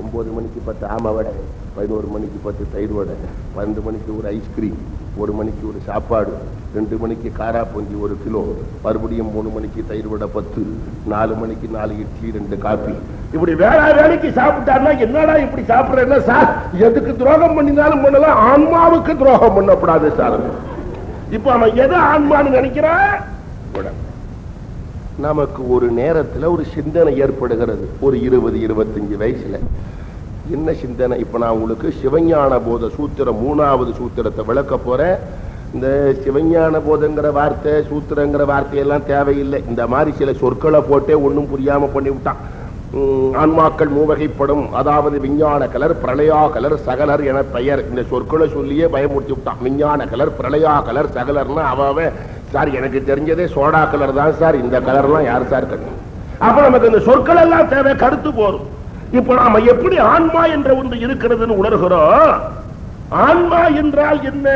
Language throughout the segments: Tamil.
9 மணிக்கு 10 ஆமை வடை, 11 மணிக்கு 10 தயிர் வடை, 12 மணிக்கு ஒரு ஐஸ்கிரீம், 1 மணிக்கு ஒரு சாப்பாடு, 2 மணிக்கு காரா பொஞ்சி 1 கிலோ, மறுபடியும் 3 மணிக்கு தயிர் வடை 10, 4 மணிக்கு 4 இட்லி 2 காபி. இப்படி வேலைக்கு சாப்பிட்டாருன்னா என்னடா இப்படி சாப்பிடுறேன்னா சார், எதுக்கு துரோகம் பண்ணினாலும் பண்ணலாம், ஆன்மாவுக்கு துரோகம் பண்ணக்கூடாது சார். இப்ப அவன் எது ஆன்மான்னு நினைக்கிறான்? நமக்கு ஒரு நேரத்தில் ஒரு சிந்தனை ஏற்படுகிறது. ஒரு 20-25 வயசுல என்ன சிந்தனை? இப்ப நான் உங்களுக்கு சிவஞான போத சூத்திரம் 3வது சூத்திரத்தை விளக்க போறேன். இந்த சிவஞான போதங்கிற வார்த்தை, சூத்திரங்கிற வார்த்தையெல்லாம் தேவையில்லை. இந்த மாதிரி சில சொற்களை போட்டே ஒன்றும் புரியாம பண்ணி விட்டான். ஆன்மாக்கள் மூவகைப்படும், அதாவது விஞ்ஞான கலர், பிரளயா கலர், சகலர் என பெயர். இந்த சொற்களை சொல்லியே பயமுறுத்தி விட்டான். விஞ்ஞான கலர், பிரளயா கலர், சகலர்னா அவன் சார் எனக்கு தெரிஞ்சதே சோடா கலர் தான் சார், இந்த கலர்லாம் யார் சார் கண்ணு? அப்ப நமக்கு இந்த சொற்கள் எல்லாம் தேவை, கருத்து போரும். இப்ப நாம எப்படி ஆன்மா என்ற ஒன்று இருக்கிறதுன்னு உணர்கிறோம். ஆன்மா என்றால் என்ன?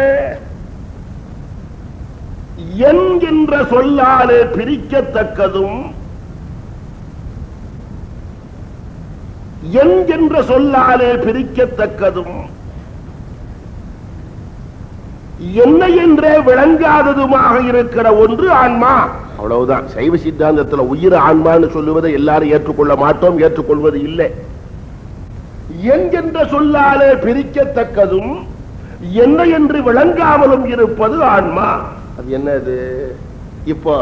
என்கின்ற சொல்லாலே பிரிக்கத்தக்கதும், என்கின்ற சொல்லாலே பிரிக்கத்தக்கதும், என்ன என்றே விளங்காததுமாக இருக்கிற ஒன்று ஆன்மா. அவ்வளவுதான். சைவ சித்தாந்தத்தில் உயிர் ஆன்மான்னு சொல்லுவதை எல்லாரும் ஏற்றுக்கொள்ள மாட்டோம், ஏற்றுக்கொள்வது இல்லை. என்கின்ற சொல்லாலே பிரிக்கத்தக்கதும் என்ன என்று விளங்காமலும் இருப்பது ஆன்மா. அது என்னது? இப்போ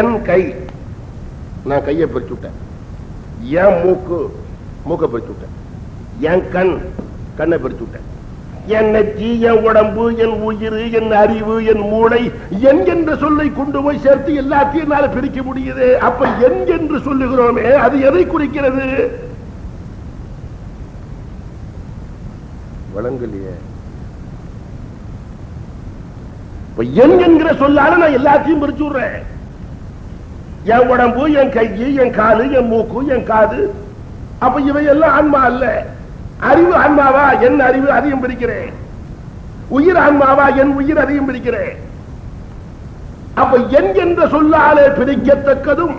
என் கை, நான் கையை பிரிச்சுட்டேன். என் மூக்கு, மூக்கை பிரிச்சுட்டேன். என் கண், கண்ணை பிரிச்சுட்டேன். என் நெற்றி, என் உடம்பு, என் உயிர், என் அறிவு, என் மூளை, என்கின்ற சொல்லை கொண்டு போய் சேர்த்து எல்லாத்தையும் என்னால பிரிக்க முடியுது. அப்ப என்கின்ற சொல்லுகிறோமே, அது எதை குறிக்கிறது? வழங்கலையே. என்கிற சொல்லால நான் எல்லாத்தையும் பிரிச்சு விடுறேன். என் உடம்பு, என் கை, என் காலு, என் மூக்கு, என் காது. அப்ப இவையெல்லாம் ஆன்மா அல்ல. அறிவு ஆன்மாவா? என் அறிவு, அதையும் பிரிக்கிறேன். உயிர் ஆன்மாவா? என் உயிர், அதையும் பிரிக்கிறேன். அப்ப என்கின்ற சொல்லாலே பிரிக்கத்தக்கதும்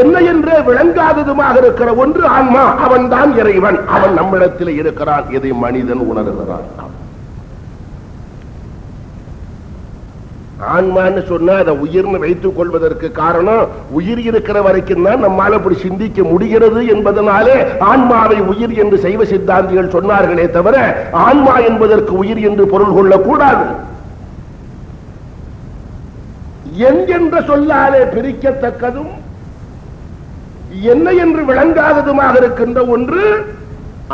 என்ன என்றே விளங்காததுமாக இருக்கிற ஒன்று ஆன்மா. அவன் தான் இறைவன். அவன் நம்மிடத்தில் இருக்கிறான். இதை மனிதன் உணர்கிறான். ஆன்மான்னு சொன்னா அதை உயிர்னு வைத்துக் கொள்வதற்கு காரணம், உயிர் இருக்கிற வரைக்கும் தான் நம்மால் அப்படி சிந்திக்க முடிகிறது என்பதனாலே ஆன்மாவை உயிர் என்று சைவ சித்தாந்திகள் சொன்னார்களே தவிர, ஆன்மா என்பதற்கு உயிர் என்று பொருள் கொள்ளக்கூடாது. என்கின்ற சொல்லாலே பிரிக்கத்தக்கதும் என்ன என்று விளங்காததுமாக இருக்கின்ற ஒன்று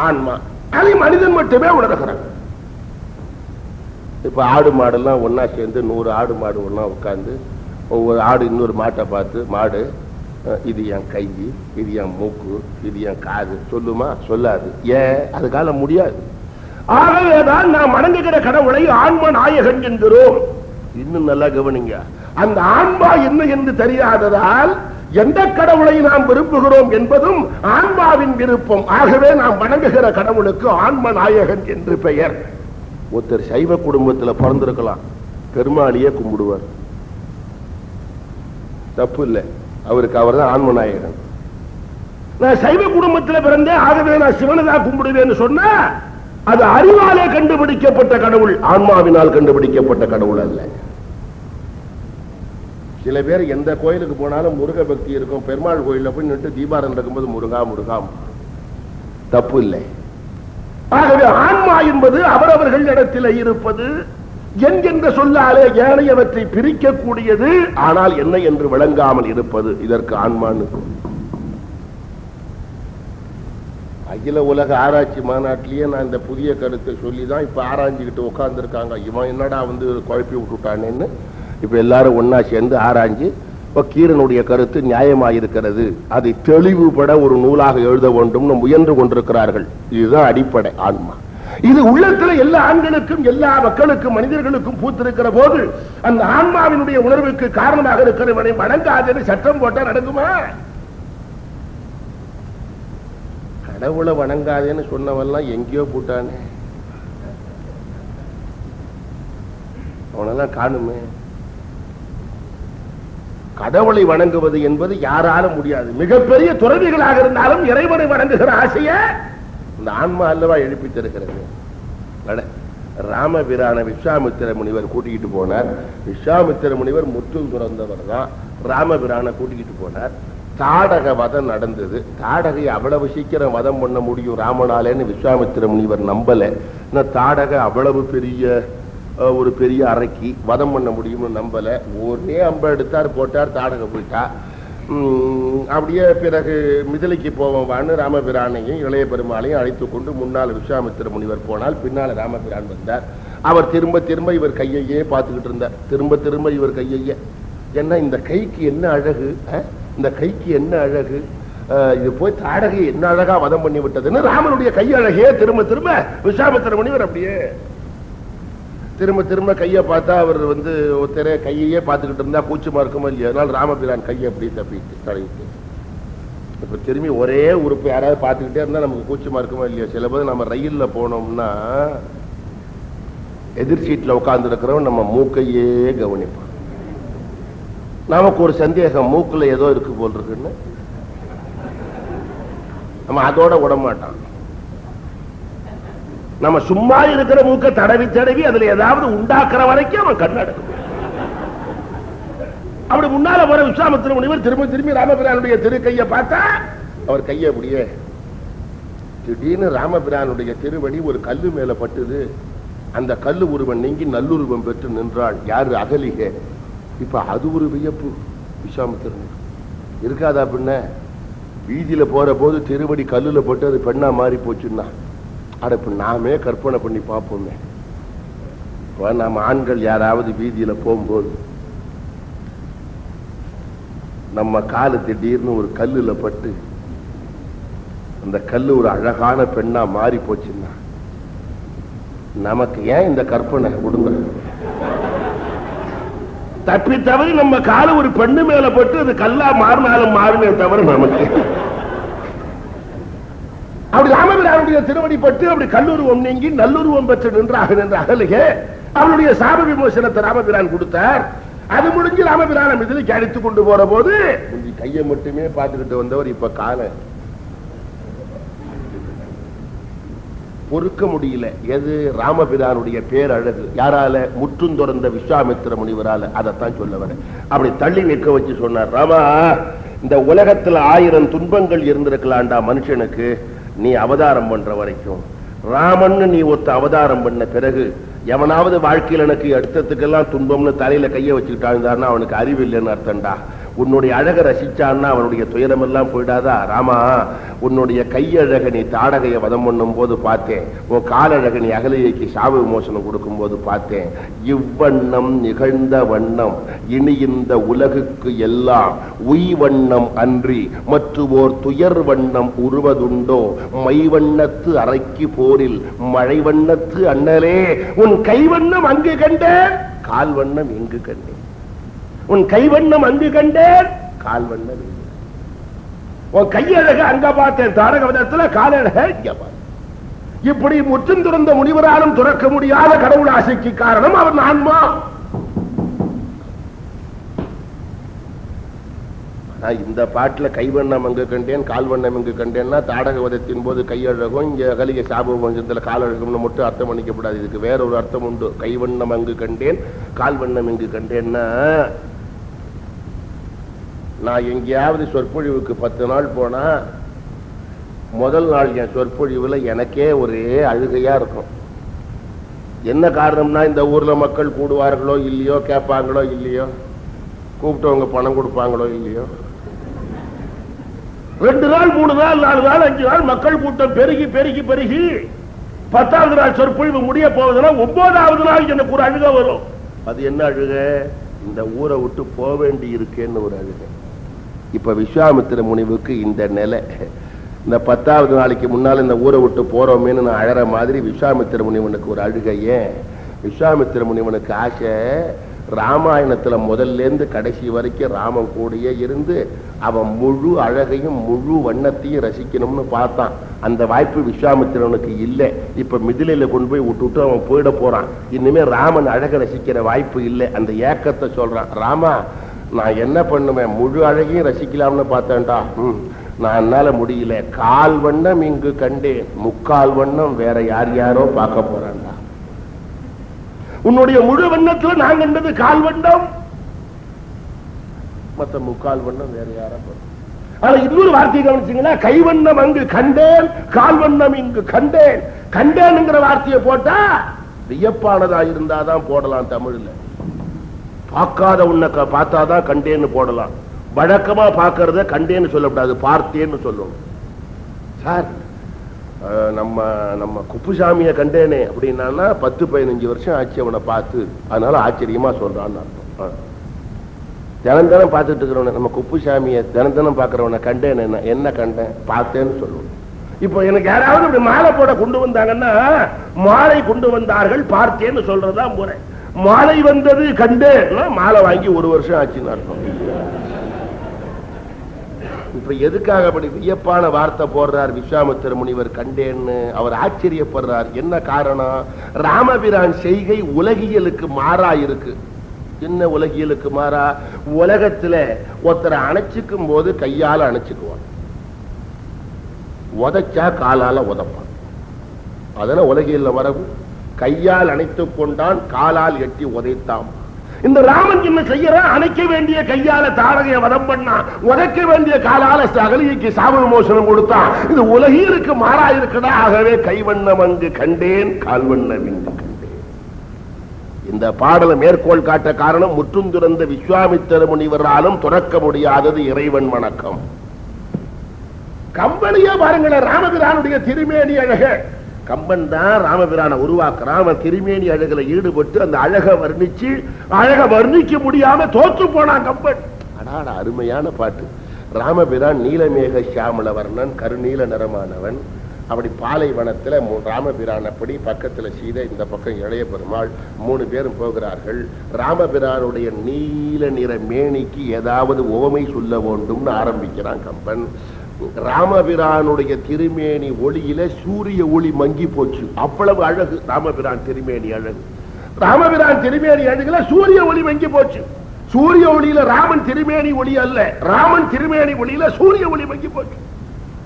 ஆன்மா. அதை மனிதன் மட்டுமே உணர்கிறான். இப்ப ஆடு மாடெல்லாம் ஒன்னா சேர்ந்து 100 ஆடு மாடு ஒன்னா உட்கார்ந்து ஒவ்வொரு ஆடு இன்னொரு மாட்டை பார்த்து, மாடு இது என் கை, இது என் மூக்கு, இது என் காது சொல்லுமா? சொல்லாது. ஏன்? அதுக்கால முடியாது. ஆகவேதான் நாம் வணங்குகிற கடவுளை ஆன்ம நாயகன் என்கிறோம். இன்னும் நல்லா கவனிங்க. அந்த ஆன்மா என்ன என்று தெரியாததால் எந்த கடவுளை நாம் விரும்புகிறோம் என்பதும் ஆன்மாவின் விருப்பம். ஆகவே நாம் வணங்குகிற கடவுளுக்கு ஆன்ம நாயகன் என்று பெயர். ஒருத்தர் சைவ குடும்பத்தில் பிறந்திருக்கலாம், பெருமாளியே கும்பிடுவார், தப்பு இல்லை. அவருக்கு அவர் தான் ஆன்ம நாயகன். நான் சைவ குடும்பத்தில் பிறந்தேன், ஆகவே நான் சிவனை தான் கும்பிடுவேன்னு சொன்னா அது அறிவாலே கண்டுபிடிக்கப்பட்ட கடவுள், ஆன்மாவினால் கண்டுபிடிக்கப்பட்ட கடவுள் அல்ல. சில பேர் எந்த கோயிலுக்கு போனாலும் முருக பக்தி இருக்கும். பெருமாள் கோயிலில் போய் நின்று தீபாரம் நடக்கும்போது முருகா முருகா, தப்பு இல்லை. ஆகவே ஆன்மா என்பது அவரவர்கள் இடத்தில் இருப்பது. என்கின்ற சொல்லாலே ஏனையவற்றை பிரிக்கக்கூடியது, ஆனால் என்ன என்று விளங்காமல் இருப்பது. இதற்கு ஆன்மான்னு. அகில உலக ஆராய்ச்சி மாநாட்டிலேயே நான் இந்த புதிய கருத்தை சொல்லிதான் இப்ப ஆராய்ஞ்சுக்கிட்டு உட்கார்ந்து இருக்காங்க. இவன் என்னடா குழப்பி விட்டுட்டானேன்னு இப்ப எல்லாரும் ஒன்னா சேர்ந்து ஆராய்ஞ்சு கீரனுடைய கருத்து நியாயமாயிருக்கிறது, அதை தெளிவுபட ஒரு நூலாக எழுத வேண்டும் முயன்று கொண்டிருக்கிறார்கள். இதுதான் அடிப்படை ஆன்மா. இது உள்ளத்தில் எல்லா ஆண்களுக்கும் எல்லா மக்களுக்கும் மனிதர்களுக்கும் பூத்திருக்கிற போது அந்த ஆன்மாவினுடைய உணர்வுக்கு காரணமாக இருக்கிறவனை வணங்காதேன்னு சட்டம் போட்டா நடக்குமா? கடவுளை வணங்காதேன்னு சொன்னவெல்லாம் எங்கேயோ போட்டானே, அவனெல்லாம் காணுமே. கடவுளை வணங்குவது என்பது யாராலும் முடியாது. மிகப்பெரிய துறவிகளாக இருந்தாலும் இறைவனை வணங்குகிற ஆசைய இந்த ஆன்மா அல்லவா எழுப்பி தருகிறது. ராமபிரான விஸ்வாமித்திர முனிவர் கூட்டிக்கிட்டு போனார். விஸ்வாமித்திர முனிவர் முற்றும் துறந்தவர் தான். ராமபிரான கூட்டிக்கிட்டு போனார். தாடக வதம் நடந்தது. தாடகை அவ்வளவு சீக்கிரம் வதம் பண்ண முடியும் ராமனாலேன்னு விஸ்வாமித்திர முனிவர் நம்பல. தாடக அவ்வளவு ஒரு பெரிய அறைக்கு வதம் பண்ண முடியும்னு நம்பல. ஒரே அம்ப எடுத்தார், போட்டார், தாடக போயிட்டா. அப்படியே பிறகு மிதிலைக்கு போவான்னு ராமபிரானையும் இளைய பெருமாளையும் அழைத்து கொண்டு முன்னால் விஸ்வாமித்திர முனிவர் போனால் பின்னால் ராமபிரான் வந்தார். அவர் திரும்ப திரும்ப இவர் கையையே பார்த்துக்கிட்டு இருந்தார். திரும்ப திரும்ப இவர் கையையே. என்ன இந்த கைக்கு என்ன அழகு, இந்த கைக்கு என்ன அழகு, இது போய் தாடகை என்ன அழகா வதம் பண்ணி விட்டதுன்னு ராமனுடைய கையழகையே திரும்ப திரும்ப விஸ்வாமித்திர முனிவர் அப்படியே திரும்ப திரும்ப கையை பார்த்தா அவர் ஒருத்தர கையையே பார்த்துக்கிட்டு இருந்தா கூச்சமா இருக்குமோ இல்லையா. அதனால ராமபிரான் கையை அப்படியே தப்பிட்டு தடவிட்டு இப்ப திரும்பி ஒரே உறுப்பு யாராவது பார்த்துக்கிட்டே இருந்தா நமக்கு கூச்சமா இருக்குமோ இல்லையா. சில போது நம்ம ரயில்ல போனோம்னா எதிர் சீட்ல உட்கார்ந்து இருக்கிறவன் நம்ம மூக்கையே கவனிப்பான். நமக்கு ஒரு சந்தேகம், மூக்குல ஏதோ இருக்கு போல் இருக்குன்னு நம்ம அதோட விட மாட்டான். நம்ம சும்மா இருக்கிற மூக்க தடவி தடவி அதுல ஏதாவது உண்டாக்குற வரைக்கும் அவன் கண்ணடக்கும். அப்படி முன்னால போற விஸ்வாமித்திர முனிவர் திரும்ப திரும்பி ராமபிரானுடைய திருக்கையை பார்த்தா அவர் கையை அப்படியே திடீர்னு ராமபிரானுடைய திருவடி ஒரு கல்லு மேல பட்டுது. அந்த கல்லு உருவன் நீங்கி நல்லுருவம் பெற்று நின்றாள். யாரு? அகலிகை. இப்ப அது ஒரு வியப்பு விஸ்வாமித்திரன் இருக்காதா? பின்ன வீதியில போற போது திருவடி கல்லுல பட்டு அது பெண்ணா மாறி போச்சுன்னா இப்ப நாமே கற்பனை பண்ணி பார்ப்போமே. நம்ம ஆண்கள் யாராவது வீதியில போகும்போது நம்ம காலு திடீர்னு ஒரு கல்லுல பட்டு அந்த கல்லு ஒரு அழகான பெண்ணா மாறி போச்சுன்னா நமக்கு ஏன் இந்த கற்பனை? விடுங்க. தப்பி தவறி நம்ம கால ஒரு பெண்ணு மேல பட்டு அது கல்லா மாறினாலும் மாறுமே தவிர நமக்கு அப்படி ராமபிரானுடைய திருவடி பட்டு அப்படி கல்லுருவம் நீங்கி நல்லுருவம் பெற்று நின்றாக நின்ற அகலிகை அவளுடைய சாப விமோசனத்தை ராமபிரான் கொடுத்தார். அது முடிஞ்சு ராமபிரான மிதிலைக்கு அழைத்து கொண்டு போற போது கையை மட்டுமே பார்த்துக்கிட்டு வந்தவர் இப்ப கால பொறுக்க முடியல. எது? ராமபிரானுடைய பேரழகு. யாரால? முற்றும் துறந்த விஸ்வாமித்திர முனிவரால. அதைத்தான் சொல்ல வர. அப்படி தள்ளி நிற்க வச்சு சொன்னார், ராமா, இந்த உலகத்துல 1000 துன்பங்கள் இருந்திருக்கலாம்டா மனுஷனுக்கு, நீ அவதாரம் பண்ற வரைக்கும். ராமன் நீ ஒத்த அவதாரம் பண்ண பிறகு எவனாவது வாழ்க்கையில் எனக்கு அடுத்ததுக்கெல்லாம் துன்பம்னு தலையில கையை வச்சுக்கிட்டாருந்தாருன்னா அவனுக்கு அறிவு இல்லைன்னு அர்த்தம்டா. உன்னுடைய அழகை ரசிச்சான்னா அவனுடைய துயரம் எல்லாம் போயிடாதா? ராமா, உன்னுடைய கையழக நீ தாடகையை வதம் பண்ணும் போது பார்த்தேன். உன் காலழக நீ அகலிகைக்கு சாப விமோசனம் கொடுக்கும் போது பார்த்தேன். இவ்வண்ணம் நிகழ்ந்த வண்ணம் இனி இந்த உலகுக்கு எல்லாம் உய்வண்ணம் அன்றி மற்றுவோர் துயர் வண்ணம் உருவதுண்டோ? மைவண்ணத்து அரைக்கு போரில் மழை வண்ணத்து அண்ணலே, உன் கைவண்ணம் அங்கு கண்டேன், கால் வண்ணம் எங்கு கண்டேன். உன் கைவண்ணம் அங்கு கண்டேன், கால் வண்ணம் உன் கையழக அங்க பார்த்தேன், தாரகவதத்துல காலழக இங்க பார்த்தேன். இப்படி முற்றும் துறந்த முனிவராலும் துறக்க முடியாத கடவுள் ஆசைக்கு காரணம் அவன் ஆன்மா. இந்த பாட்டுல கைவண்ணம் அங்கு கண்டேன் கால்வண்ணம் இங்கு கண்டேன்னா தாடகவதத்தின் போது கையழகும், இங்க அகலிகை சாபவஞ்சத்துல காலழகம்னு மட்டும் அர்த்தம் பண்ணிக்கப்படாது. இதுக்கு வேற ஒரு அர்த்தம் உண்டு. கைவண்ணம் அங்கு கண்டேன் கால்வண்ணம் இங்கு கண்டேன்னா, நான் எங்கேயாவது சொற்பொழிவுக்கு 10 நாள் போனா முதல் நாள் என் சொற்பொழிவுல எனக்கே ஒரே அழுகையா இருக்கும். என்ன காரணம்னா, இந்த ஊர்ல மக்கள் கூடுவார்களோ இல்லையோ, கேட்பாங்களோ இல்லையோ, கூப்பிட்டவங்க பணம் கொடுப்பாங்களோ இல்லையோ, 2 நாள் 3 நாள் 4 நாள் 5 நாள் மக்கள் கூட்டம் பெருகி பெருகி பெருகி 10வது நாள் சொற்பொழிவு முடிய போவதுனா 9வது நாள் எனக்கு ஒரு அழுகை வரும். அது என்ன அழுகை? இந்த ஊரை விட்டு போக வேண்டி இருக்கேன்னு ஒரு அழுகை. இப்ப விஸ்வாமித்திர முனிவுக்கு இந்த நிலை. இந்த 10வது நாளைக்கு முன்னால் இந்த ஊரை விட்டு போறோமேன்னு நான் அழற மாதிரி விஸ்வாமித்திர முனிவனுக்கு ஒரு அழுகை. ஏன்? விஸ்வாமித்திர முனிவனுக்கு ஆசை ராமாயணத்துல முதல்ல இருந்து கடைசி வரைக்கும் ராமன் கூடயே இருந்து அவன் முழு அழகையும் முழு வண்ணத்தையும் ரசிக்கணும்னு பார்த்தான். அந்த வாய்ப்பு விஸ்வாமித்திரனுக்கு இல்லை. இப்ப மிதிலையில கொண்டு போய் விட்டுட்டு அவன் போயிட போறான். இனிமே ராமன் அழகை ரசிக்கிற வாய்ப்பு இல்லை. அந்த ஏக்கத்தை சொல்றான். ராமா, நான் என்ன பண்ணுவேன், முழு அழகையும் ரசிக்கலாம்னு பார்த்தேன்டா. நான் என்னால முடியல. கால் வண்ணம் இங்கு கண்டேன், முக்கால் வண்ணம் வேற யார் யாரோ பார்க்க போறான்டா. உன்னுடைய முழு வண்ணத்துல நான் கண்டது கால் வண்ணம், மத்த முக்கால் வண்ணம் வேற யாரோ போற. ஆனா இன்னொரு வார்த்தையை கவனிச்சீங்கன்னா, கைவண்ணம் அங்கு கண்டேன், கால் வண்ணம் இங்கு கண்டேன். கண்டேன்ங்கிற வார்த்தையை போட்டா வியப்பானதா இருந்தாதான் போடலாம். தமிழ்ல பார்க்காத உன்னை பார்த்தாதான் கண்டேன்னு போடலாம். வழக்கமா பார்க்கறத கண்டேன்னு சொல்லக்கூடாது, பார்த்தேன்னு சொல்லணும். சார் நம்ம நம்ம குப்புசாமியை கண்டேனே அப்படின்னா 10-15 வருஷம் ஆச்சு அவனை பார்த்து, அதனால ஆச்சரியமா சொல்றான்னு அர்த்தம். தினம் தினம் பார்த்துட்டு இருக்கிறவன, நம்ம குப்புசாமியை தினம் தினம் பார்க்கறவனை கண்டேன், என்ன கண்டேன், பார்த்தேன்னு சொல்லுவோம். இப்போ எனக்கு யாராவது இப்படி மாலை போட கொண்டு வந்தாங்கன்னா, மாலை கொண்டு வந்தார்கள் பார்த்தேன்னு சொல்றதா முறை. மாலை வந்தது கண்டேன்னா மாலை வாங்கி 1 வருஷம் ஆச்சுன்னு அர்த்தம். இப்ப எதுக்காக அப்படி வியப்பான வார்த்தை போடுறார் விஸ்வாமித்திர முனிவர் கண்டேன்னு? அவர் ஆச்சரியப்படுறார். என்ன காரணம்? ராமபிரான் செய்கை உலகியலுக்கு மாறா இருக்கு. என்ன உலகியலுக்கு மாறா? உலகத்துல ஒருத்தரை அணைச்சிக்கும் போது கையால அணைச்சுக்குவான், உதைச்சா காலால உதப்பான். அதெல்லாம் உலகியல்ல வரவு. கையால் அணைத்துக் கொண்டான், காலால் எட்டி உதைத்தான். இந்த ராமன் என்ன செய்யறான்? அணைக்க வேண்டிய கையால தாரகையை வதம் பண்ணான், உதைக்க வேண்டிய காலால அகலிகைக்கு சாப விமோசனம் கொடுத்தான். இது உலகியலுக்கு மாறா இருக்குடா. ஆகவே கைவண்ணம் அங்கு கண்டேன், கால்வண்ணம் இங்கு கண்டேன். இந்த பாடலை மேற்கோள் காட்ட காரணம், முற்றும் துறந்த விஸ்வாமித்திர முனிவராலும் துறக்க முடியாதது இறைவன் வணக்கம். கம்பனையே பாருங்களேன், ராமபிரானுடைய திருமேனி அழக. கம்பன் தான் ராமபிரானை உருவாக்குறான். அவன் திருமேனி அழகுல ஈடுபட்டு அந்த அழக வர்ணிக்க முடியாம தோற்று போனான் கம்பன். அடாடா, அருமையான பாட்டு. ராமபிரான் நீலமேக சியாமல வர்ணன், கருநீல நிறமானவன். அப்படி பாலைவனத்துல ராமபிரான், அப்படி பக்கத்துல சீதை, இந்த பக்கம் இளைய பெருமாள், 3 பேரும் போகிறார்கள். ராமபிரானுடைய நீல நிற மேனிக்கு ஏதாவது ஓமை சொல்ல வேண்டும்னு ஆரம்பிக்கிறான் கம்பன். ராமபிரானுடைய திருமேனி ஒளியில சூரிய ஒளி மங்கி போச்சு. அவ்வளவு அழகு ராமபிரான் திருமேனி அழகு. ராமபிரான் திருமேனி அழகுல சூரிய ஒளி மங்கி போச்சு. சூரிய ஒளியில ராமன் திருமேனி ஒளி அல்ல, ராமன் திருமேனி ஒளியில சூரிய ஒளி மங்கி போச்சு.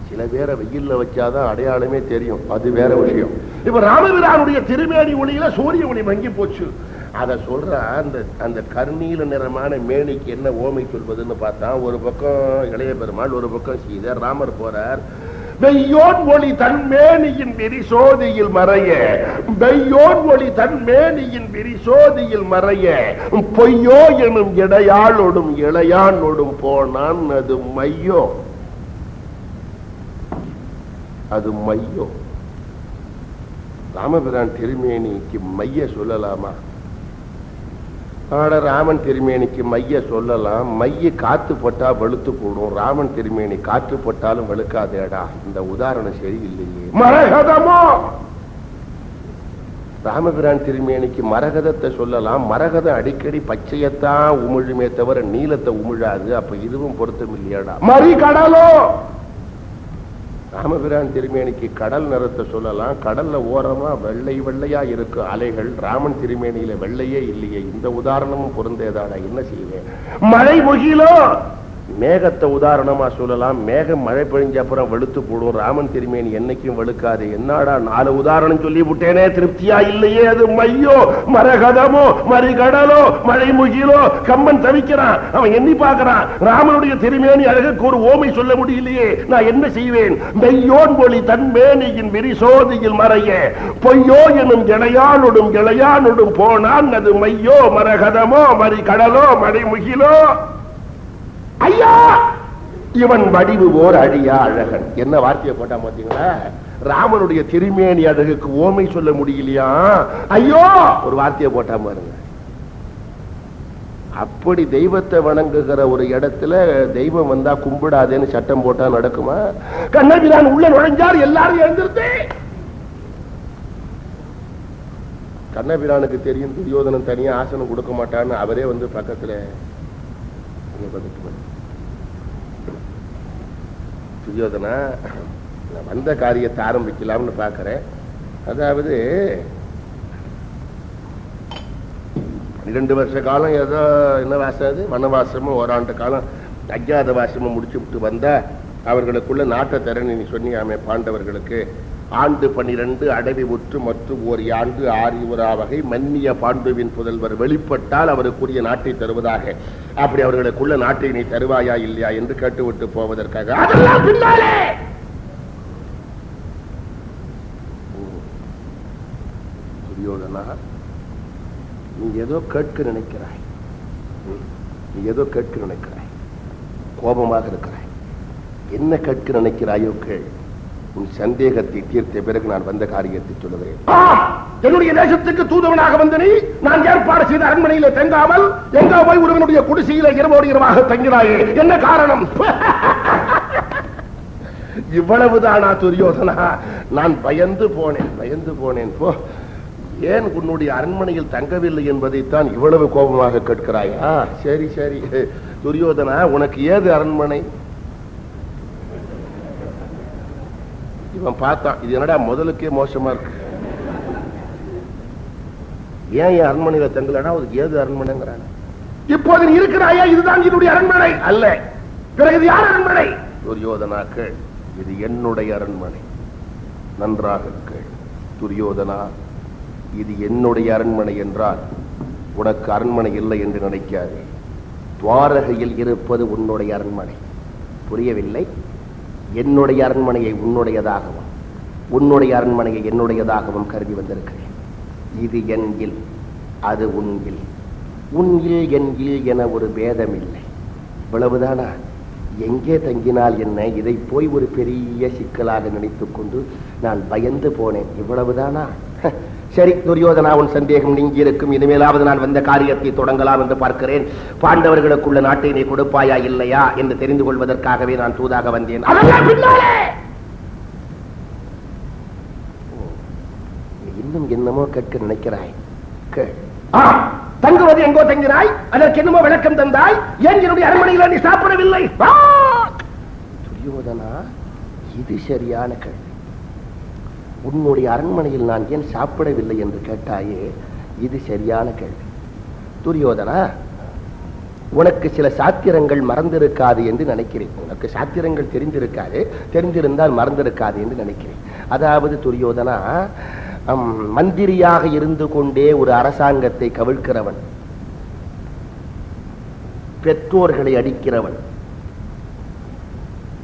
சில பேரை வெயில்ல வச்சாதான் அடையாளமே தெரியும், அது வேற விஷயம். இப்ப ராமபிரானுடைய திருமேனி ஒளியில சூரிய ஒளி மங்கி போச்சு. அத சொல்ற அந்த கருநீல நிறமான மேனிக்கு என்ன ஓமை சொல்வதுன்னு பார்த்தா, ஒரு பக்கம் இளைய பெருமாள், ஒரு பக்கம் சீதை. ராமர் போறார். வெய்யோன் ஒளி தன் மேனியின் விரிசோதியில் மறைய, வெய்யோன் ஒளி தன் மேனியின் விரிசோதியில் மறைய, பொய்யோ எனும் இடையாளோடும் இளையானோடும் போனான். அது மையோ, அது மையோ. ராமபிரான் திருமேனிக்கு மைய சொல்லலாமா? ராமன் திருமேனிக்கு மைய சொல்லலாம். மைய காத்து பட்டா வெளுத்து போடும், ராமன் திருமேனி காற்று பட்டாலும் வெளுக்காதேடா. இந்த உதாரணம் சரி இல்லையே. மரகதமோ, ராமபிரான் திருமேனிக்கு மரகதத்தை சொல்லலாம். மரகதம் அடிக்கடி பச்சையத்தான் உமிழுமே தவிர நீலத்தை உமிழாது. அப்ப இதுவும் பொருத்தம் இல்லையாடா. மறிகடலோ, ராமபிரான் திருமேனிக்கு கடல் நிறத்தை சொல்லலாம். கடல்ல ஓரமா வெள்ளை வெள்ளையா இருக்கு அலைகள், ராமன் திருமேனியில வெள்ளையே இல்லையே. இந்த உதாரணமும் பொருந்தேதாடா, என்ன செய்வேன்? மழை முகிலோ, மேகத்தை உதாரணமா சொல்லலாம். மேகம் மழை பெய்ஞ்ச அப்புறம் வெளுத்து போடும், ராமன் திருமேனி என்னைக்கும் வெளுக்காது. என்னடா 4 உதாரணம் சொல்லி விட்டேனே, திருப்தியா இல்லையே. அது மையோ, மரகதமோ, மறிகடலோ, மழை முகிலோ. கம்பன் தவிக்கிறான், அவன் எண்ணி பார்க்கிறான். ராமனுடைய திருமேனி அழகுக்கு ஒரு ஓமை சொல்ல முடியலையே, நான் என்ன செய்வேன்? மெய்யோன் ஒளி தன் மேனியின் விரிசோதியில் மறைய, பொய்யோ எனும் இளையானொடும் போனான். அது மையோ, மரகதமோ, மறிகடலோ, மழை முகிலோ. ஐயா, இவன் வடிவு ஓர் அழியா அழகன். என்ன வார்த்தையை போட்டா பாத்தீங்களா? ராமனுடைய திருமேனி அழகுக்கு ஓமை சொல்ல முடியலையா? ஐயோ, ஒரு வார்த்தையை போட்டா பாருங்க. அப்படி தெய்வத்தை வணங்குகிற ஒரு இடத்துல தெய்வம் வந்தா கும்பிடாதேன்னு சட்டம் போட்டா நடக்குமா? கண்ணபிரான் உள்ள நுழைஞ்சார், எல்லாரும் எழுந்திருந்தே. கண்ணபிரானுக்கு தெரியும் துரியோதனன் தனியா ஆசனம் கொடுக்க மாட்டான்னு. அவரே வந்து பக்கத்துல துரியோதனா, வந்த காரியத்தை ஆரம்பிக்கலாம்னு பாக்கிறேன். அதாவது 12 வருஷ காலம் ஏதோ என்ன வாசம், அது வனவாசமும் ஓராண்டு காலம் அஜ்ஞாத வாசமும் முடிச்சு விட்டு வந்தா அவர்களுக்குள்ள நாட்டை தரன்னு நீ சொன்னியாமே பாண்டவர்களுக்கு. ஆண்டு 12 அடவி உற்று மற்றும் ஓர் ஆண்டு ஆரியுரா வகை மன்னிய பாண்டுவின் புதல்வர் வெளிப்பட்டால் அவருக்குரிய நாட்டை தருவதாக. அப்படி அவர்களுக்குள்ள நாட்டை நீ தருவாயா இல்லையா என்று கேட்டுவிட்டு போவதற்காக. அதெல்லாம் பின்னாலே துரியோதனா, நீ ஏதோ கேட்க நினைக்கிறாய், நீ ஏதோ கேட்க நினைக்கிறாய், கோபமாக இருக்கிறாய். என்ன கேட்க நினைக்கிறாயோ கேள். உன் சந்தேகத்தை தீர்த்த பிறகு நான் வந்த காரியத்தை சொல்லுகிறேன். என்னுடைய தேசத்துக்கு தூதுவனாக வந்த நீ நான் ஏற்பாடு செய்த அரண்மனையில தங்காமல் எங்க போய் ஒருவனுடைய குடிசையில இரவோடு இரவாக தங்கினாயே, என்ன காரணம்? இவ்வளவுதானா துரியோதனா? நான் பயந்து போனேன் போ. ஏன் உன்னுடைய அரண்மனையில் தங்கவில்லை என்பதைத்தான் இவ்வளவு கோபமாக கேட்கிறாயா? சரி சரி துரியோதனா, உனக்கு ஏது அரண்மனை? இவன் பார்த்தான், இது என்னடா முதலுக்கே மோசமா இருக்கு, ஏன் என் அரண்மனையில தங்கலனா? அதுக்கு ஏது அரண்மனைங்கிறான். இப்போது நீ இருக்கிறாயா? இதுதான் என்னுடைய அரண்மனை அல்ல. பிறகு இது யார் அரண்மனை? துரியோதனாக்கள், இது என்னுடைய அரண்மனை. நன்றாக கேள் துரியோதனா, இது என்னுடைய அரண்மனை என்றால் உனக்கு அரண்மனை இல்லை என்று நினைக்காதே. துவாரகையில் இருப்பது உன்னுடைய அரண்மனை. புரியவில்லை? என்னுடைய அரண்மனையை உன்னுடையதாகவும் உன்னுடைய அரண்மனையை என்னுடையதாகவும் கருதி வந்திருக்கிறேன். இது என் இல், அது உன் இல். உன் இல் என் இல் என ஒரு பேதம் இல்லை. இவ்வளவுதானா? எங்கே தங்கினால் என்ன? இதை போய் ஒரு பெரிய சிக்கலாக நினைத்துக் கொண்டு நான் பயந்து போனேன். இவ்வளவுதானா? சரி துரியோதனா, உன் சந்தேகம் நீங்கி இருக்கும். இனிமேலாவது நான் வந்த காரியத்தை தொடங்கலாம் என்று பார்க்கிறேன். பாண்டவர்களுக்குள்ள நாட்டை நீ கொடுப்பாயா இல்லையா என்று தெரிந்து கொள்வதற்காகவே நான் தூதாக வந்தேன். இன்னும் என்னமோ கேட்க நினைக்கிறாய். தங்குவது எங்கோ தங்கினாய், அதற்கு என்னமோ விளக்கம் தந்தாய். ஏன் என்னுடைய அரண்மனையில் நீ சாப்பிடவில்லை? துரியோதனா, இது சரியான கேள்வி. உன்னுடைய அரண்மனையில் நான் ஏன் சாப்பிடவில்லை என்று கேட்டாயே, இது சரியான கேள்வி. துரியோதனா, உனக்கு சில சாத்திரங்கள் மறந்திருக்காது என்று நினைக்கிறேன். உனக்கு சாத்திரங்கள் தெரிந்திருக்காது, தெரிந்திருந்தால் மறந்திருக்காது என்று நினைக்கிறேன். அதாவது துரியோதனா, மந்திரியாக இருந்து கொண்டே ஒரு அரசாங்கத்தை கவிழ்க்கிறவன், பெற்றோர்களை அடிக்கிறவன்,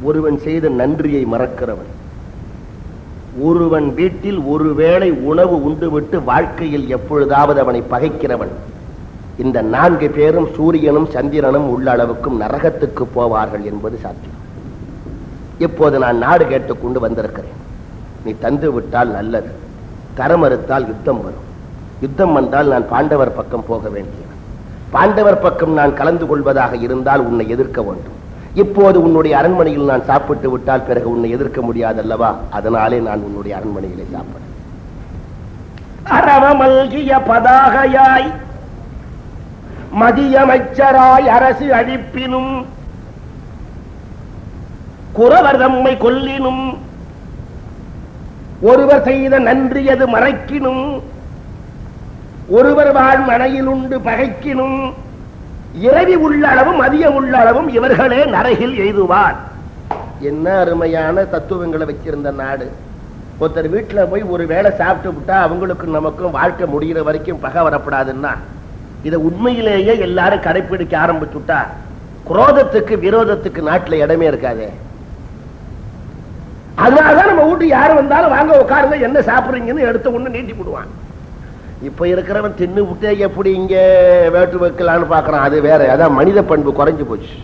ஒருவன் செய்த நன்றியை மறக்கிறவன், ஒருவன் வீட்டில் ஒருவேளை உணவு உண்டுவிட்டு வாழ்க்கையில் எப்பொழுதாவது அவனை பகைக்கிறவன், இந்த 4 பேரும் சூரியனும் சந்திரனும் உள்ள அளவுக்கும் நரகத்துக்கு போவார்கள் என்பது சாத்தியம். இப்போது நான் நாடு கேட்டுக்கொண்டு வந்திருக்கிறேன். நீ தந்து விட்டால் நல்லது, தர மறுத்தால் யுத்தம் வரும். யுத்தம் வந்தால் நான் பாண்டவர் பக்கம் போக வேண்டியவன். பாண்டவர் பக்கம் நான் கலந்து கொள்வதாக இருந்தால் உன்னை எதிர்க்க வேண்டும். இப்போது உன்னுடைய அரண்மனையில் நான் சாப்பிட்டு விட்டால் பிறகு உன்னை எதிர்க்க முடியாதல்லவா? அதனாலே நான் உன்னுடைய அரண்மனையிலே சாப்பிட. அரவமல்கிய பதாகையாய் மதியமைச்சராய் அரசு அழிப்பினும் குறவர் தம்மை கொல்லினும் ஒருவர் செய்த நன்றியது மறைக்கினும் ஒருவர் வாழ் மனையில் உண்டு பகைக்கினும் இரவி உள்ள அளவும் மதியம் உள்ள அளவும் இவர்களே நரகில் எய்துவார். என்ன அருமையான தத்துவங்களை வச்சிருந்த நாடு. ஒருத்தர் வீட்டுல போய் ஒரு வேளை சாப்பிட்டு விட்டா அவங்களுக்கும் நமக்கும் வாழ்க்கை முடிகிற வரைக்கும் பகை வரப்படாதுன்னா, இதை உண்மையிலேயே எல்லாரும் கடைபிடிக்க ஆரம்பிச்சுட்டா குரோதத்துக்கு விரோதத்துக்கு நாட்டுல இடமே இருக்காதே. அதனாலதான் நம்ம வீட்டு யாரு வந்தாலும் வாங்க உட்காருங்க, என்ன சாப்பிடுறீங்கன்னு எடுத்த ஒண்ணு நீட்டி போடுவான். இப்ப இருக்கிறவன் தின்னு விட்டே எப்படி இங்க வேட்டு வைக்கலான்னு பாக்குறான், அது வேற. அதான் மனித பண்பு குறைஞ்சு போச்சு.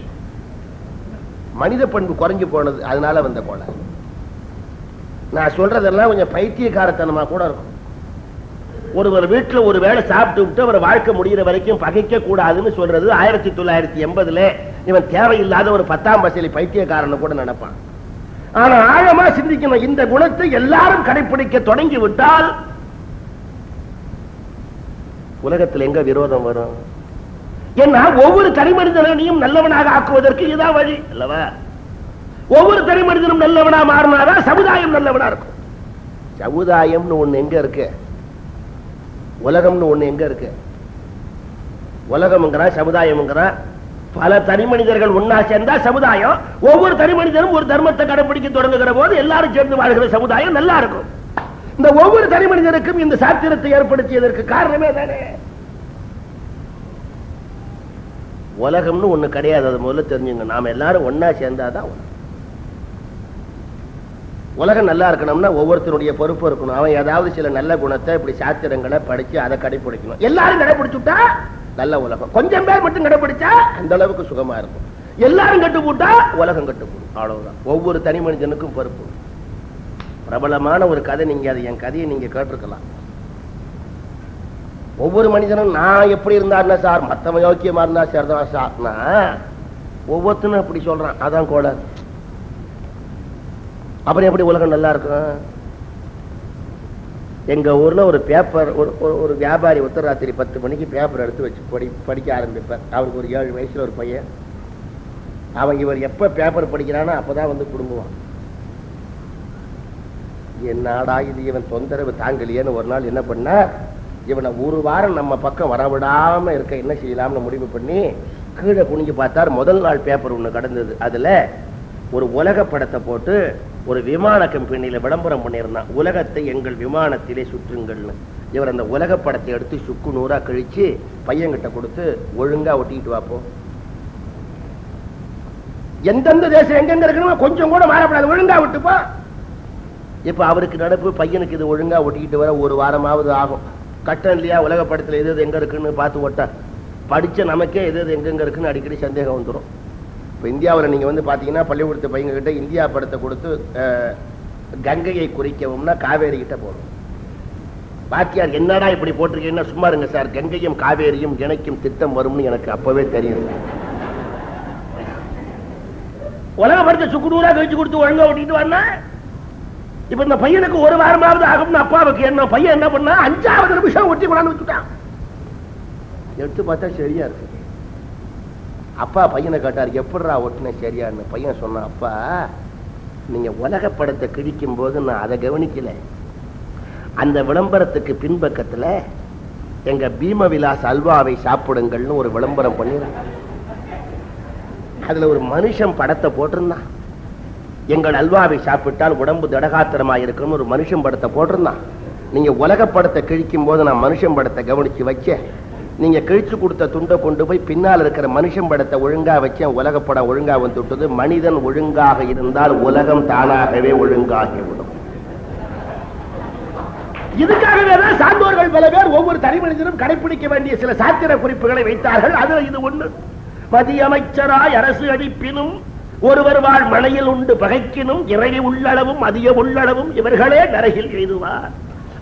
மனித பண்பு குறைஞ்சு போனது, அதனால வந்த கோலை. நான் சொல்றதெல்லாம் கொஞ்சம் பைத்தியக்காரத்தனமா கூட இருக்கும். ஒருவர் வீட்டுல ஒரு வேளை சாப்பிட்டு விட்டு அவர் வாழ்க்கை முடிகிற வரைக்கும் பகைக்க கூடாதுன்னு சொல்றது 1980 இவன் தேவையில்லாத ஒரு 10ஆம் பசலி பைத்தியக்காரன்னு கூட நினைப்பான். ஆனா ஆழமா சிந்திக்கணும். இந்த குணத்தை எல்லாரும் கடைபிடிக்க தொடங்கி விட்டால் உலகத்தில் எங்க விரோதம் வரும்? ஏன்னா ஒவ்வொரு தனிமனிதனையும் நல்லவனாக ஆக்குவதற்கு இதான் வழி அல்லவா? ஒவ்வொரு தனிமனிதனும் நல்லவனா மாறினாதான் சமுதாயம் நல்லவனா இருக்கும். சமுதாயம்னு ஒண்ணு எங்க இருக்கு? உலகம்னு ஒண்ணு எங்க இருக்கு? உலகம்ங்கிறான், சமுதாயம்ங்கிறான். பல தனி மனிதர்கள் ஒன்னா சேர்ந்தா சமுதாயம். ஒவ்வொரு தனி மனிதரும் ஒரு தர்மத்தை கடைபிடிக்க தொடங்குகிற போது எல்லாரும் சேர்ந்து வாழ்கிற சமுதாயம் நல்லா இருக்கும். இந்த ஒவ்வொரு தனி மனிதருக்கும் இந்த சாத்திரத்தை ஏற்படுத்தியதற்கு காரணமே தானே. உலகம்னு ஒண்ணு கிடையாது, அது முதல்ல தெரிஞ்சுங்க. நாம எல்லாரும் ஒன்னா சேர்ந்தாதான் உலகம் நல்லா இருக்கணும்னா ஒவ்வொருத்தருடைய பொறுப்பு இருக்கணும். அவன் ஏதாவது சில நல்ல குணத்தை இப்படி சாத்திரங்களை படிச்சு அதை கடைபிடிக்கணும். எல்லாரும் கடைபிடிச்சுட்டா நல்ல உலகம். கொஞ்சம் பேர் மட்டும் கடைபிடிச்சா அந்த அளவுக்கு சுகமா இருக்கும். எல்லாரும் கட்டு போட்டா உலகம் கட்டு போடும். அவ்வளவுதான். ஒவ்வொரு தனி மனிதனுக்கும் பொறுப்பு. பிரபலமான ஒரு கதை, நீங்க அது என் கதையை நீங்க கேட்டிருக்கலாம். ஒவ்வொரு மனிதனும் நான் எப்படி இருந்தாருன்னா சார், மத்தவன் யோக்கியமா இருந்தா சரிதான் சார்னா ஒவ்வொருத்தனும் அப்படி சொல்றான். அதான் கோளாறு. அப்புறம் எப்படி உலகம் நல்லா இருக்கும்? எங்க ஊர்ல ஒரு பேப்பர், ஒரு வியாபாரி உத்தராத்திரி 10 மணிக்கு பேப்பர் எடுத்து வச்சு படிக்க ஆரம்பிப்பார். அவருக்கு ஒரு 7 வயசுல ஒரு பையன். அவன் இவர் எப்ப பேப்பர் படிக்கிறானோ அப்பதான் வந்து குடும்புவான். என்னடா இது, இவன் தொந்தரவு தாங்கலையேன்னு ஒரு நாள் என்ன பண்ண, இவனை ஒரு வாரம் நம்ம பக்கம் வரவிடாம இருக்க என்ன செய்யலாம்னு முடிவு பண்ணி கீழே குனிஞ்சு பார்த்தார். முதல் நாள் பேப்பர் ஒண்ணு கடந்தது. அதுல ஒரு உலக படத்தை போட்டு ஒரு விமான கம்பெனியில விளம்பரம் பண்ணியிருந்தான். உலகத்தை எங்கள் விமானத்திலே சுற்றுங்கள்னு. இவர் அந்த உலக படத்தை எடுத்து சுக்கு நூறா கழிச்சு பையன்கிட்ட கொடுத்து, ஒழுங்கா ஒட்டிட்டு வாப்போம். எந்தெந்த தேசம் எங்கெங்க இருக்கணும் கொஞ்சம் கூட மாறப்படாது, ஒழுங்கா விட்டுப்பா. இப்ப அவருக்கு நடப்பு, பையனுக்கு இது ஒழுங்கா ஒட்டிக்கிட்டு வர ஒரு வாரமாவது ஆகும். கட்டம் இல்லையா, உலக படத்துல எது எங்க இருக்குன்னு பார்த்து ஓட்ட படிச்ச நமக்கே எது எங்கெங்க இருக்குன்னு அடிக்கடி சந்தேகம் வந்துடும். இப்போ இந்தியாவில் நீங்கள் வந்து பார்த்தீங்கன்னா பள்ளிக்கூடத்து பையங்க கிட்ட இந்தியா படத்தை கொடுத்து கங்கையை குறிக்கவும்னா காவேரி கிட்ட போகணும். பாக்கியார் என்னடா இப்படி போட்டிருக்கீங்கன்னா, சும்மா இருங்க சார், கங்கையும் காவேரியும் இணைக்கும் திட்டம் வரும்னு எனக்கு அப்பவே தெரியும். உலக படத்தை சுக்குநூறா கழிச்சு கொடுத்து ஒழுங்கா ஓட்டிட்டு வரனா. இப்ப இந்த பையனுக்கு ஒரு வாரமாவது ஆகும்னு அப்பாவுக்கு என்ன, பையன் என்ன பண்ணா 5வது நிமிஷம் ஒட்டி கொண்டாந்து வச்சுட்டான். எடுத்து பார்த்தா சரியா இருக்கு. அப்பா பையனை கேட்டார், எப்படா ஒட்டின சரியான்னு. பையன் சொன்னான், அப்பா நீங்க உலக படத்தை கிழிக்கும் போது நான் அதை கவனிக்கல. அந்த விளம்பரத்துக்கு பின்பக்கத்துல எங்க பீம விலாஸ் அல்வாவை சாப்பிடுங்கள்னு ஒரு விளம்பரம் பண்ணிருந்தான். அதுல ஒரு மனுஷன் படத்தை போட்டிருந்தான். எங்கள் அல்வாவை சாப்பிட்டால் உடம்பு தடகாத்திரமா இருக்குன்னு ஒரு மனுஷன் படத்தை போட்டிருந்தான். நீங்க உலக படத்தை கிழிக்கும் போது நான் மனுஷன் படத்தை கவனிச்சு வச்சேன். நீங்க கிழிச்சு கொடுத்த துண்டை கொண்டு போய் பின்னால் இருக்கிற மனுஷன் படத்தை ஒழுங்கா வச்சேன். உலக படம் ஒழுங்கா வந்துட்டது. மனிதன் ஒழுங்காக இருந்தால் உலகம் தானாகவே ஒழுங்காகிவிடும். இதுக்காகவே தான் சான்றோர்கள் பல பேர் ஒவ்வொரு தனி மனிதனும் கடைபிடிக்க வேண்டிய சில சாத்திர குறிப்புகளை வைத்தார்கள். அது இது ஒண்ணு. மதியமைச்சராய் அரசு அடிப்பினும் ஒருவர் வாழ் மனையில் உண்டு பகைக்கினும் இறைவி உள்ளளவும் அதிக உள்ளளவும் இவர்களே நரகில் எய்துவார்.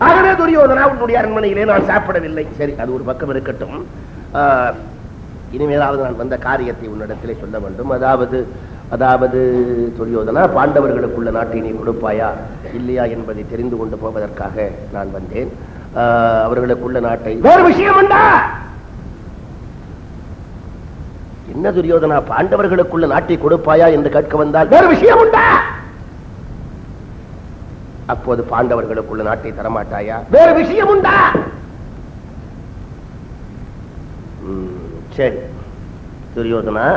ஆகவே துரியோதனா உன்னுடைய அரண்மனையிலே நான் சாப்பிடவில்லை. சரி, அது ஒரு பக்கம் இருக்கட்டும். இனிமேலாவது நான் வந்த காரியத்தை உன்னிடத்திலே சொல்ல வேண்டும். அதாவது துரியோதனா, பாண்டவர்களுக்குள்ள நாட்டை நீ கொடுப்பாயா இல்லையா என்பதை தெரிந்து கொண்டு போவதற்காக நான் வந்தேன். அவர்களுக்குள்ள நாட்டை, வேறு விஷயம் உண்டா? என்ன துரியோதனா, பாண்டவர்களுக்குள்ள நாட்டை கொடுப்பாயா என்று கேட்க வந்தால் வேறு விஷயம் உண்டா? அப்போது பாண்டவர்களுக்குள்ள நாட்டை தரமாட்டாயா? வேறு விஷயம் உண்டா? சரி துரியோதனா,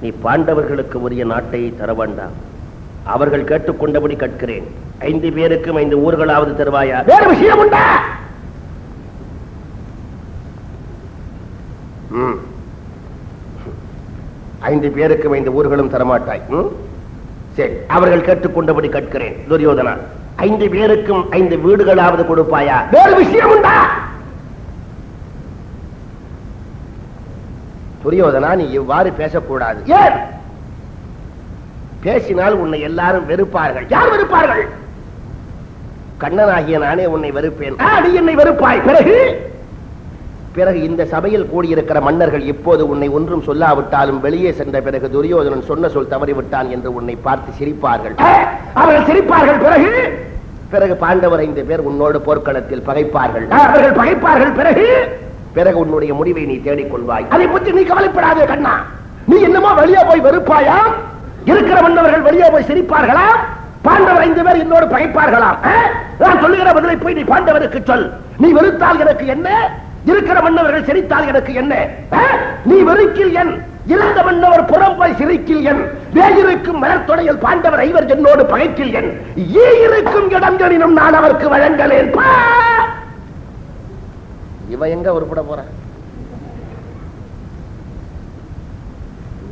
நீ பாண்டவர்களுக்கு உரிய நாட்டை தர வேண்டாம். அவர்கள் கேட்டுக்கொண்டபடி கேட்கிறேன். 5 பேருக்கும் 5 ஊர்களாவது தருவாயா? வேறு விஷயம் உண்டா? 5 பேருக்கும் 5 ஊர்களும் தரமாட்டாய். சரி, அவர்கள் கேட்டுக்கொண்டபடி கேட்கிறேன். துரியோதனா, 5 பேருக்கும் 5 வீடுகளாவது கொடுப்பாயா? வேறு விஷயம் உண்டா? துரியோதனா, நீ இவ்வாறு பேசக்கூடாது. ஏன்? பேசினால் உன்னை எல்லாரும் வெறுப்பார்கள். யார் வெறுப்பார்கள்? கண்ணனாகிய நானே உன்னை வெறுப்பேன். நீ என்னை வெறுப்பாய். பிறகு இந்த சபையில் கூடியிருக்கிற மன்னர்கள் இப்போது உன்னை ஒன்றும் சொல்லாவிட்டாலும் வெளியே சென்ற பிறகு துரியோதனன் சொன்ன சொல் தவறிவிட்டான் என்று உன்னை பார்த்து சிரிப்பார்கள். அவர்கள் சிரிப்பார்கள். பிறகு பாண்டவர் 5 பேர் உன்னோடு போர்க்களத்தில் பகைப்பார்கள். அவர்கள் பகைப்பார்கள். பிறகு உன்னுடைய முடிவை நீ தேடிக்கொள்வாய். அதை பற்றி நீ கவலைப்படாதே கண்ணா. நீ என்னமோ வெளியே போய் வெறுப்பாயா? இருக்கிற மன்னர்கள் வெளியே போய் சிரிப்பார்களா? பாண்டவர் 5 பேர் என்னோடு பகைப்பார்களாம். நான் சொல்லுகிற பதிலை போய் நீ பாண்டவருக்கு சொல். நீ வெறுத்தால் எனக்கு என்ன, இருக்கிற மன்னவர்கள் சிரித்தால் எனக்கு என்ன? நீ வெறுக்கில் என் இறந்த மன்னவர் புறம்பாய் சிரிக்கில் என் வேயிருக்கும் மலர்த்தொடையில் பாண்டவர் ஐவர் என்னோடு பகைக்கில் என் இருக்கும் இடங்களிலும் நான் அவருக்கு வழங்கலேன். இவ எங்க உருப்பட போற?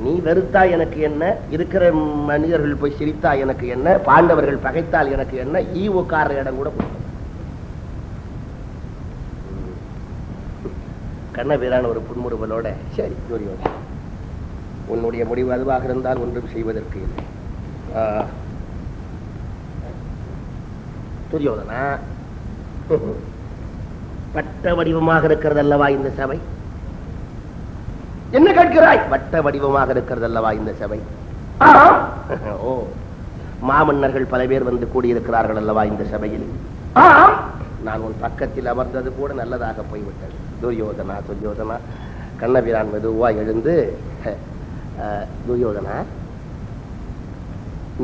நீ வெறுத்தா எனக்கு என்ன, இருக்கிற மனிதர்கள் போய் சிரித்தா எனக்கு என்ன, பாண்டவர்கள் பகைத்தால் எனக்கு என்ன, உட்கார இடம் கூட கண்ணபீரான ஒரு புன்முறுவலோட, சரி துரியோதனா, உன்னுடைய முடிவு அதுவாக இருந்தால் ஒன்றும் செய்வதற்கு இல்லை. துரியோதனா, வட்ட வடிவமாக இருக்கிறது அல்லவா இந்த சபை? என்ன கேட்கிறாய்? வட்ட வடிவமாக இருக்கிறது அல்லவா இந்த சபை? ஓ, மாமன்னர்கள் பல பேர் வந்து கூடியிருக்கிறார்கள் அல்லவா இந்த சபையில்? நான் உன் பக்கத்தில் அமர்ந்தது கூட நல்லதாக போய்விட்டது. துரியோதனா, துரியோதனா. கண்ணபிரான் மெதுவா எழுந்து, துரியோதனா,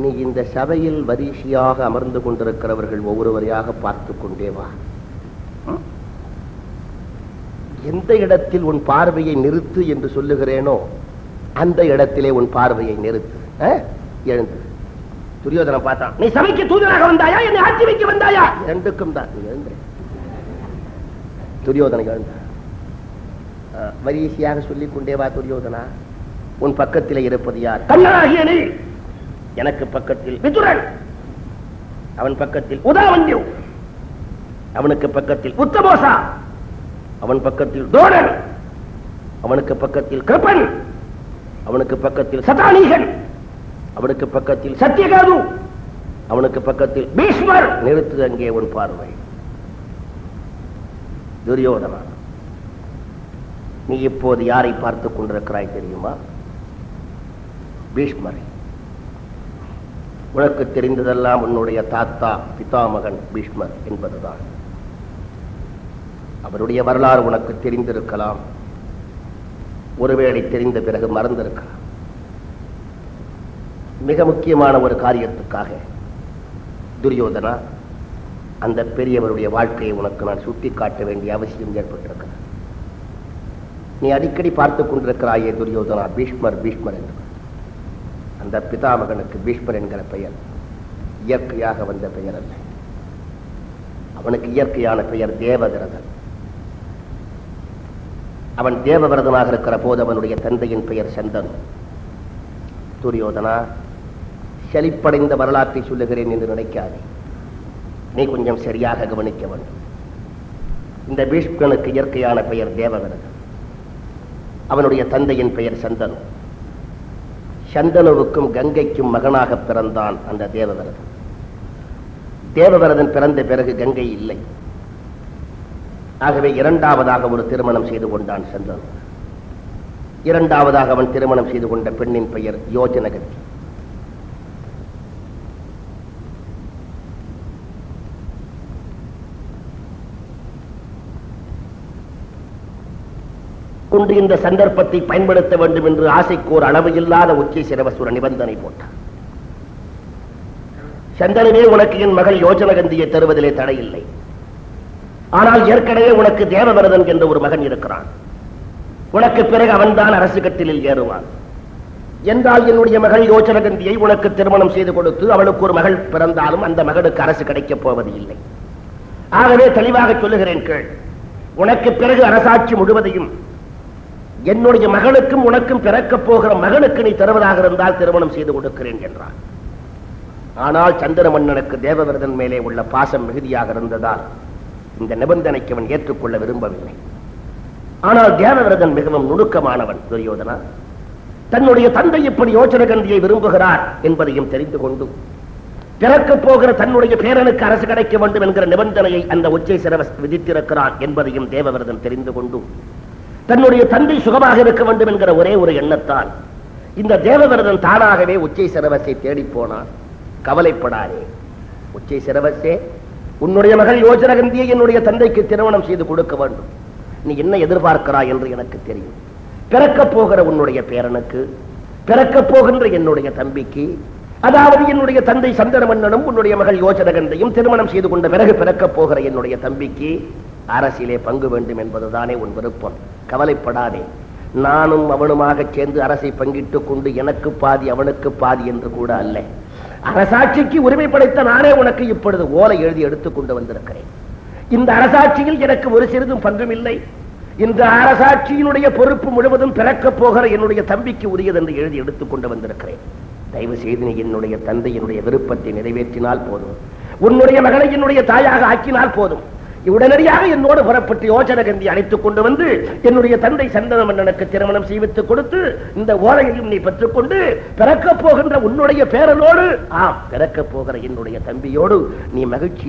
நீ இந்த சபையில் வரிசையாக அமர்ந்து கொண்டிருக்கிறவர்கள் ஒவ்வொருவரையாக பார்த்து கொண்டே வா. எந்த இடத்தில் உன் பார்வையை நிறுத்து என்று சொல்லுகிறேனோ அந்த இடத்திலே உன் பார்வையை நிறுத்து. எழுந்து. துரியோதனா பார்த்தான். நீ சபைக்கு தூதனாக வந்தாயா, என்னை ஆட்சி வைக்க வந்தாயா? இரண்டுக்கும் தான். நீ எழுந்து. துரியோதனை எழுந்தான். வரிசையாக சொல்லிக் கொண்டே வா. துரியோதனா, உன் பக்கத்திலே இருப்பது யார்? கண்ணனாகிய நீ. எனக்கு பக்கத்தில் விதுரன், அவன் பக்கத்தில் உதாவந்தியு, அவனுக்கு பக்கத்தில் உத்தமோசா, அவன் பக்கத்தில் தோழன், அவனுக்கு பக்கத்தில் கிருபன், அவனுக்கு பக்கத்தில் சதானீகன், அவனுக்கு பக்கத்தில் சத்தியகாது, அவனுக்கு பக்கத்தில் பீஷ்மர். நிறுத்து அங்கே உன் பார்வை. துரியோதனா, நீ இப்போது யாரை பார்த்துக் கொண்டிருக்கிறாய் தெரியுமா? பீஷ்மரை. உனக்கு தெரிந்ததெல்லாம் உன்னுடைய தாத்தா பிதாமகன் பீஷ்மர் என்பதுதான். அவருடைய வரலாறு உனக்கு தெரிந்திருக்கலாம், ஒருவேளை தெரிந்த பிறகு மறந்திருக்கலாம். மிக முக்கியமான ஒரு காரியத்துக்காக துரியோதனா, அந்த பெரியவருடைய வாழ்க்கையை உனக்கு நான் சுட்டிக்காட்ட வேண்டிய அவசியம் ஏற்பட்டிருக்கிறது. நீ அடிக்கடி பார்த்துக் கொண்டிருக்கிறாயே துரியோதனா, பீஷ்மர் பீஷ்மர் என்று. அந்த பிதாமகனுக்கு பீஷ்மர் என்கிற பெயர் இயற்கையாக வந்த பெயர் அல்ல. அவனுக்கு இயற்கையான பெயர் தேவவிரதன். அவன் தேவவிரதனாக இருக்கிற போது அவனுடைய தந்தையின் பெயர் சந்தனு. துரியோதனா, செழிப்படைந்த வரலாற்றை சொல்லுகிறேன் என்று நினைக்காதே. நீ கொஞ்சம் சரியாக கவனிக்க வேண்டும். இந்த பீஷ்மனுக்கு இயற்கையான பெயர் தேவவிரதன். அவனுடைய தந்தையின் பெயர் சந்தனு. சந்தனுவுக்கும் கங்கைக்கும் மகனாக பிறந்தான் அந்த தேவவிரதன். தேவவிரதன் பிறந்த பிறகு கங்கை இல்லை. ஆகவே இரண்டாவதாக ஒரு திருமணம் செய்து கொண்டான் சந்தனு. இரண்டாவதாக அவன் திருமணம் செய்து கொண்ட பெண்ணின் பெயர் யோஜனகதி. கொண்டு இந்த சந்தர்ப்பத்தை பயன்படுத்த வேண்டும் என்று ஆசைக்கோர் அளவு இல்லாத உச்சை சிரவசுர நிபந்தனை போட்டார். சந்தனவே, உனக்கு என் மகள் யோஜனகந்தியை தருவதிலே தடையில்லை. ஆனால் ஏற்கனவே உனக்கு தேவவிரதன் என்ற ஒரு மகன் இருக்கிறான். உனக்கு பிறகு அவன்தான் அரசு கட்டிலில் ஏறுவான் என்றால் என்னுடைய மகள் யோஜனகந்தியை உனக்கு திருமணம் செய்து கொடுத்து அவளுக்கு ஒரு மகள் பிறந்தாலும் அந்த மகளுக்கு அரசு கிடைக்கப் போவது இல்லை. ஆகவே தெளிவாக சொல்லுகிறேன் கேள். உனக்கு பிறகு அரசாட்சி முழுவதையும் என்னுடைய மகளுக்கும் உனக்கும் பிறக்கப் போகிற மகனுக்கு நீ தருவதாக இருந்தால் திருமணம் செய்து கொடுக்கிறேன் என்றார். ஆனால் சந்திர மன்னனுக்கு தேவவிரதன் மேலே உள்ள பாசம் மிகுதியாக இருந்ததால் இந்த நிபந்தனைக்கு அவன் ஏற்றுக்கொள்ள விரும்பவில்லை. ஆனால் தேவவிரதன் மிகவும் நுணுக்கமானவன். துரியோதனா, தன்னுடைய தந்தை இப்படி யோஜனகந்தியை விரும்புகிறார் என்பதையும் தெரிந்து கொண்டு பிறக்கப் போகிற தன்னுடைய பேரனுக்கு அரசு கிடைக்க வேண்டும் என்கிற நிபந்தனையை அந்த உச்சை சிரவஸ் விதித்திருக்கிறான் என்பதையும் தேவவிரதன் தெரிந்து கொண்டு தன்னுடைய தந்தை சுகமாக இருக்க வேண்டும் என்கிற ஒரே ஒரு எண்ணத்தால் இந்த தேவவிரதன் தானாகவே உச்சை சிரவஸை தேடி போனான். கவலைப்படாதே உச்சை சிரவஸே, உன்னுடைய மகள் யோஜனகந்தியை என்னுடைய தந்தைக்கு திருமணம் செய்து கொடுக்க வேண்டும். நீ என்ன எதிர்பார்க்கிறாய் என்று எனக்கு தெரியும். பிறக்கப் போகிற உன்னுடைய பேரனுக்கு, பிறக்கப் போகின்ற என்னுடைய தம்பிக்கு, அதாவது என்னுடைய தந்தை சந்திர மன்னனும் உன்னுடைய மகள் யோஜனகந்தையும் திருமணம் செய்து கொண்ட பிறகு பிறக்கப் போகிற என்னுடைய தம்பிக்கு அரசியலே பங்கு வேண்டும் என்பதுதானே உன் விருப்பம். கவலைப்படாதே, நானும் அவனுமாக சேர்ந்து அரசை பங்கிட்டுக் கொண்டு எனக்கு பாதி அவனுக்கு பாதி என்று கூட அல்ல. அரசாட்சிக்கு உரிமை படைத்த நானே உனக்கு இப்பொழுது ஓலை எழுதி எடுத்துக் கொண்டு வந்திருக்கிறேன். இந்த அரசாட்சியில் எனக்கு ஒரு சிறிதும் பங்கும் இல்லை. இந்த அரசாட்சியினுடைய பொறுப்பு முழுவதும் பிறக்கப் போகிற என்னுடைய தம்பிக்கு உரியது என்று எழுதி எடுத்துக் கொண்டு வந்திருக்கிறேன். தயவு செய்து நீ என்னுடைய தந்தையினுடைய விருப்பத்தை நிறைவேற்றினால் போதும், உன்னுடைய மகளை என்னுடைய தாயாக ஆக்கினால் போதும். உடனடியாக என்னோடு புறப்பட்டு யோசனகந்தி அழைத்துக் கொண்டு வந்து என்னுடைய தந்தை சந்தன மன்னனுக்கு திருமணம் செய்வித்துக் கொடுத்து இந்த ஓலையையும் நீ பெற்றுக்கொண்டு பிறக்கப் போகின்ற உன்னுடைய பேரனோடு, பிறக்கப் போகிற என்னுடைய தம்பியோடு நீ மகிழ்ச்சி